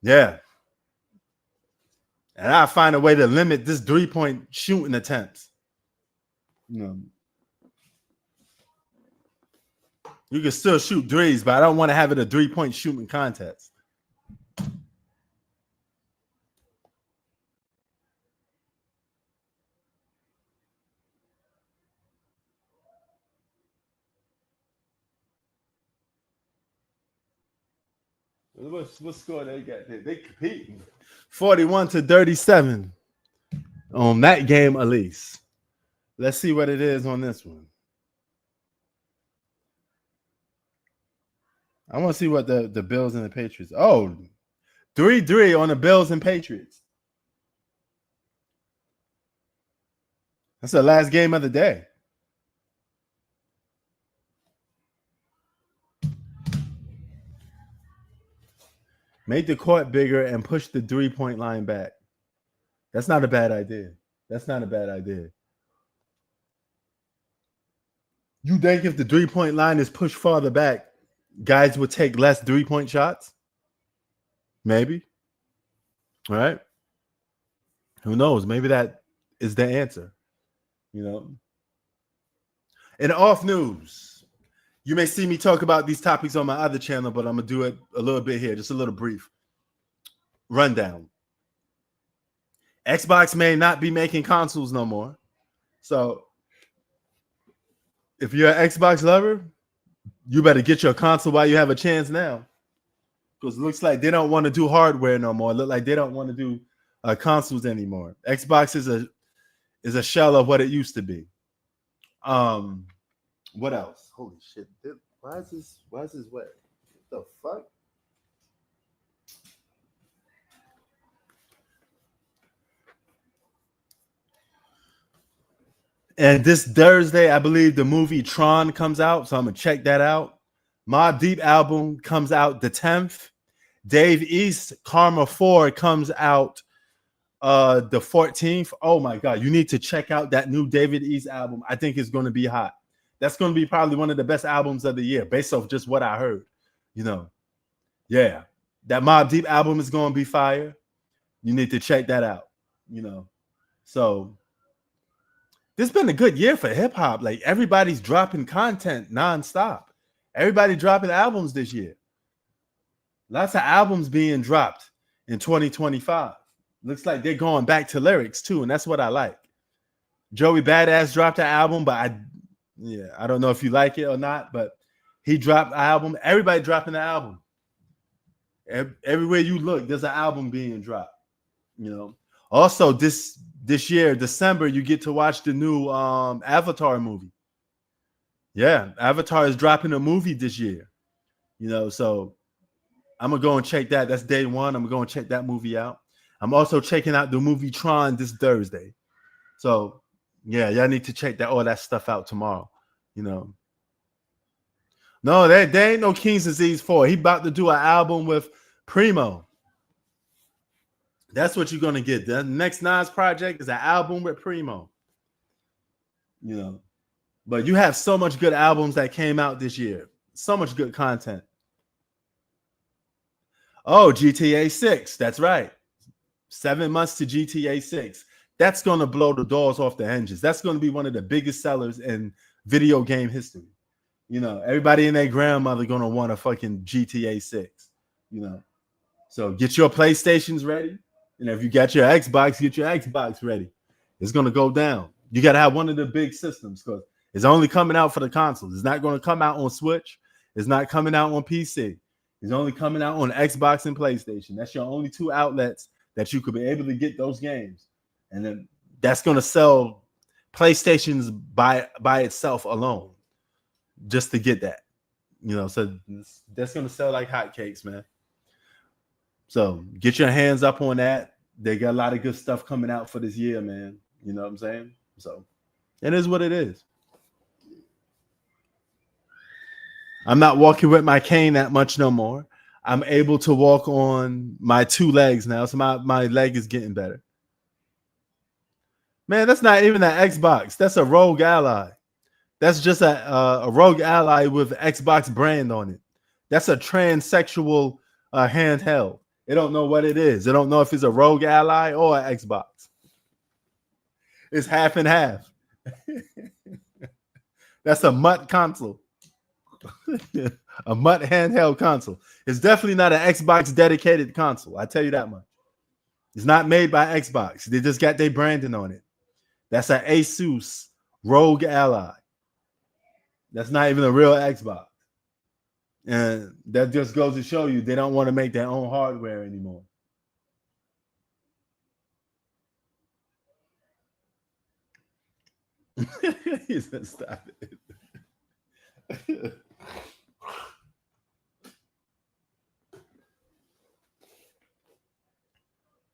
Yeah. And I find a way to limit this 3-point shooting attempts. You can still shoot threes, but I don't want to have it a 3-point shooting contest. What score they got there? They competing 41-37 on that game, at least. Let's see what it is on this one. I want to see what the Bills and the Patriots. Oh, 3-3 on the Bills and Patriots. That's the last game of the day. Make the court bigger and push the 3-point line back. That's not a bad idea. That's not a bad idea. You think if the 3-point line is pushed farther back, guys would take less 3-point shots? Maybe. All right. Who knows? Maybe that is the answer. In off news, you may see me talk about these topics on my other channel, but I'm gonna do it a little bit here, just a little brief rundown. Xbox may not be making consoles no more. So if you're an Xbox lover, you better get your console while you have a chance now. Because it looks like they don't want to do hardware no more. It look like they don't want to do consoles anymore. Xbox is a shell of what it used to be. What else? Holy shit. Why is this wet? What the fuck? And this Thursday, I believe the movie Tron comes out, so I'm gonna check that out. Mobb Deep album comes out the 10th. Dave East Karma 4 comes out the 14th. Oh my god, you need to check out that new David East album. I think it's going to be hot. That's going to be probably one of the best albums of the year, based off just what I heard. You know, yeah, that Mobb Deep album is going to be fire. You need to check that out. You know, so this has been a good year for hip hop. Like everybody's dropping content nonstop. Everybody dropping albums this year. Lots of albums being dropped in 2025. Looks like they're going back to lyrics too, and that's what I like. Joey Badass dropped an album, but I don't know if you like it or not, but he dropped an album. Everybody dropping the album. Everywhere you look, there's an album being dropped. You know. Also, this year, December, you get to watch the new Avatar movie. Yeah, Avatar is dropping a movie this year. You know, so I'm gonna go and check that. That's day one. I'm gonna go and check that movie out. I'm also checking out the movie Tron this Thursday. So yeah, y'all need to check all that stuff out tomorrow. You know. No, there ain't no King's Disease 4. He about to do an album with Primo. That's what you're gonna get. The next Nas project is an album with Primo. You know, but you have so much good albums that came out this year. So much good content. Oh, GTA 6. That's right. 7 months to GTA 6. That's going to blow the doors off the hinges. That's going to be one of the biggest sellers in video game history. You know, everybody and their grandmother going to want a fucking GTA 6. You know, so get your PlayStations ready. And if you got your Xbox, get your Xbox ready. It's going to go down. You got to have one of the big systems because it's only coming out for the consoles. It's not going to come out on Switch. It's not coming out on PC. It's only coming out on Xbox and PlayStation. That's your only two outlets that you could be able to get those games. And then that's going to sell PlayStations by itself alone just to get that. You know, so that's going to sell like hotcakes, man. So get your hands up on that. They got a lot of good stuff coming out for this year, man. You know what I'm saying? So it is what it is. I'm not walking with my cane that much no more. I'm able to walk on my two legs now. So my leg is getting better. Man, that's not even an Xbox. That's a Rogue Ally. That's just a Rogue Ally with Xbox brand on it. That's a transsexual handheld. They don't know what it is. They don't know if it's a Rogue Ally or an Xbox. It's half and half. That's a MUT console. A MUT handheld console. It's definitely not an Xbox dedicated console. I tell you that much. It's not made by Xbox. They just got their branding on it. That's an Asus Rogue Ally. That's not even a real Xbox. And that just goes to show you they don't want to make their own hardware anymore. He said, stop it.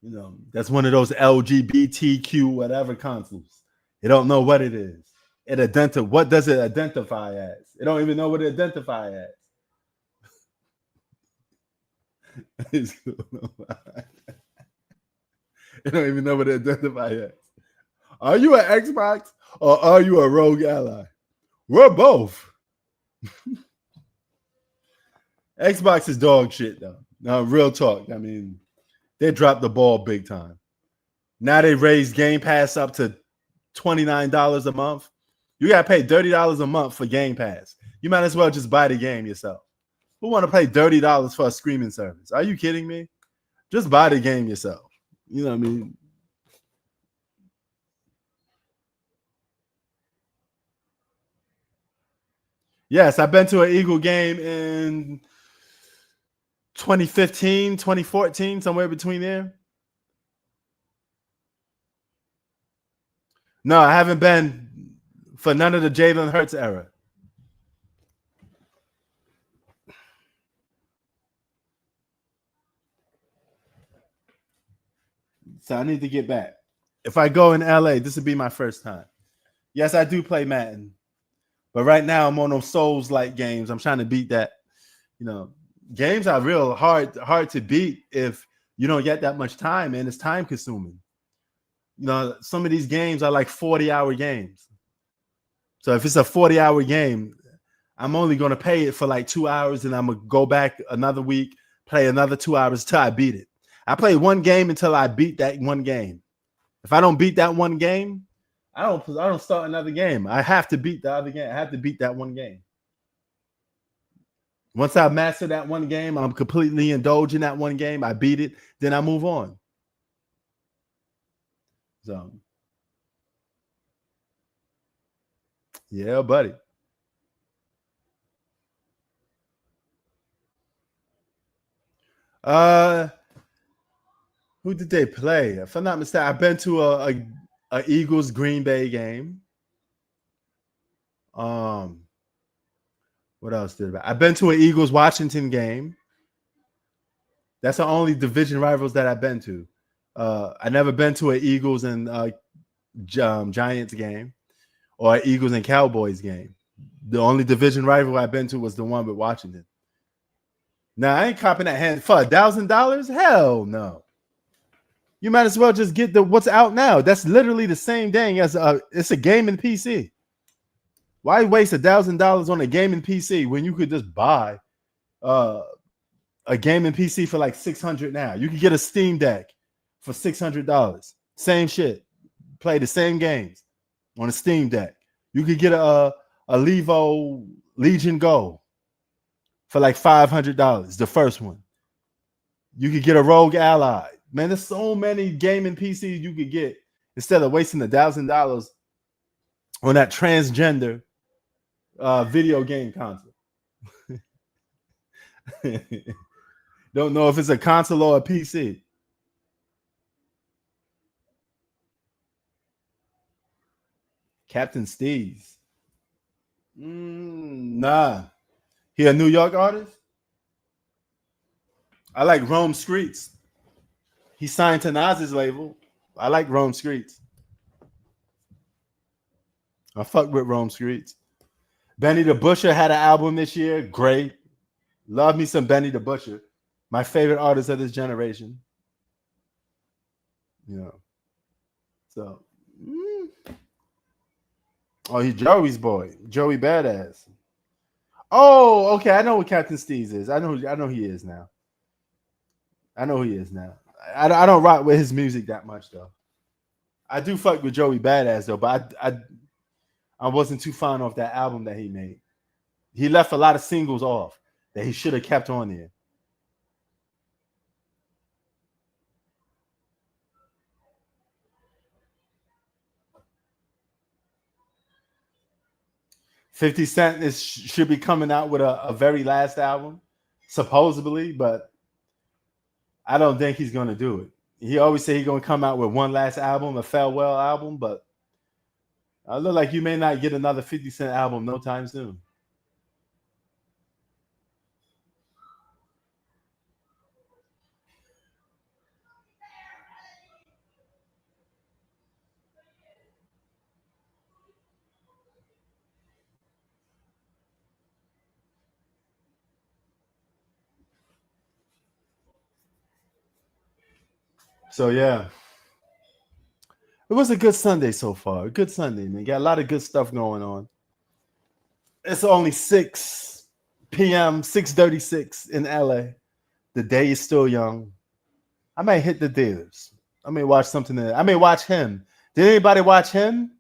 You know, that's one of those LGBTQ whatever consoles. They don't know what it is. What does it identify as? They don't even know what it identifies as. They don't even know what it identifies as. Are you an Xbox or are you a Rogue Ally? We're both. Xbox is dog shit though. Now, real talk. I mean, they dropped the ball big time. Now they raised Game Pass up to $29 a month. You gotta pay $30 a month for Game Pass. You might as well just buy the game yourself. Who want to pay $30 for a streaming service? Are you kidding me? Just buy the game yourself. You know what I mean? Yes, I've been to an Eagle game in 2015, 2014, somewhere between there. No, I haven't been for none of the Jalen Hurts era. So I need to get back. If I go in LA, this would be my first time. Yes, I do play Madden. But right now I'm on those Souls-like games. I'm trying to beat that. You know, games are real hard to beat if you don't get that much time, and it's time consuming. You know, some of these games are like 40-hour games. So if it's a 40-hour game, I'm only going to pay it for like 2 hours, and I'm going to go back another week, play another 2 hours till I beat it. I play one game until I beat that one game. If I don't beat that one game, I don't start another game. I have to beat the other game. I have to beat that one game. Once I master that one game, I'm completely indulged in that one game. I beat it, then I move on. So, yeah, buddy. Who did they play? If I'm not mistaken, I've been to a Eagles Green Bay game. What else did I've been to an Eagles Washington game. That's the only division rivals that I've been to. I never been to an Eagles and Giants game or an Eagles and Cowboys game. The only division rival I've been to was the one with Washington. Now I ain't copping that hand for $1,000. Hell no. You might as well just get what's out now. That's literally the same thing as it's a gaming PC. Why waste $1,000 on a gaming PC when you could just buy a gaming PC for like $600 now? You can get a Steam Deck for $600. Same shit. Play the same games on a Steam Deck. You could get a Levo Legion Go for like $500. The first one. You could get a Rogue Ally. Man, there's so many gaming PCs you could get instead of wasting $1,000 on that transgender video game console. Don't know if it's a console or a PC. Captain Steez. Nah. He a New York artist? I like Rome Streets. He signed to Nas's label. I like Rome Streets. I fuck with Rome Streets. Benny the Butcher had an album this year. Great. Love me some Benny the Butcher. My favorite artist of this generation. Yeah. So. Oh, he's Joey's boy. Joey Badass. Oh, okay. I know what Captain Steez is. I know he is now. I know who he is now. I don't rock with his music that much though. I do fuck with Joey Badass though, but I wasn't too fond of that album that he made. He left a lot of singles off that he should have kept on there. $50 Cent should be coming out with a very last album, supposedly, but I don't think he's going to do it. He always say he's going to come out with one last album, a farewell album, but I look like you may not get another 50 Cent album no time soon. So, yeah. It was a good Sunday so far. A good Sunday, man. Got a lot of good stuff going on. It's only 6 p.m., 6:36 in LA. The day is still young. I may hit the theaters. I may watch something. I may watch Him. Did anybody watch Him?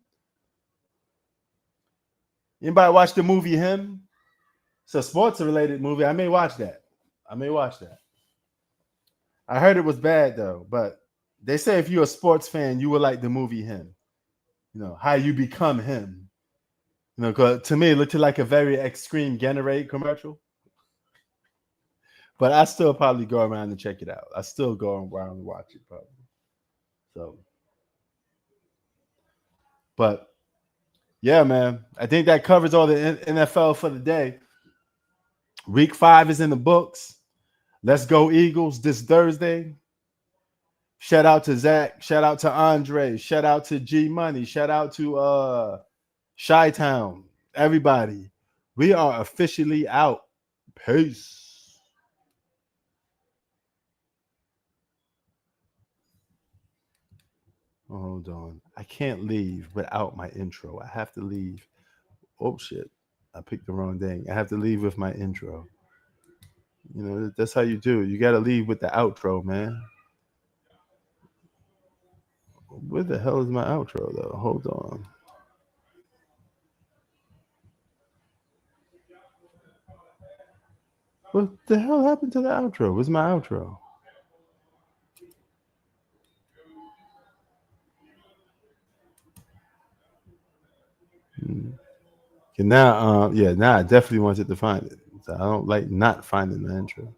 Anybody watch the movie Him? It's a sports related movie. I may watch that. I heard it was bad though, but they say if you're a sports fan, you would like the movie Him. You know, how you become him. You know, 'cause to me, it looked like a very extreme Gatorade commercial. But I still probably go around and check it out. I still go around and watch it probably. So, but yeah, man, I think that covers all the NFL for the day. Week 5 is in the books. Let's go Eagles this Thursday. Shout out to Zach. Shout out to Andre. Shout out to G Money. Shout out to Chi-Town. Everybody. We are officially out. Peace. Hold on. I can't leave without my intro. I have to leave. Oh shit. I picked the wrong thing. I have to leave with my intro. You know, that's how you do it. You got to leave with the outro, man. Where the hell is my outro, though? Hold on. What the hell happened to the outro? Where's my outro? Okay, now, now I definitely wanted to find it. So I don't like not finding the intro.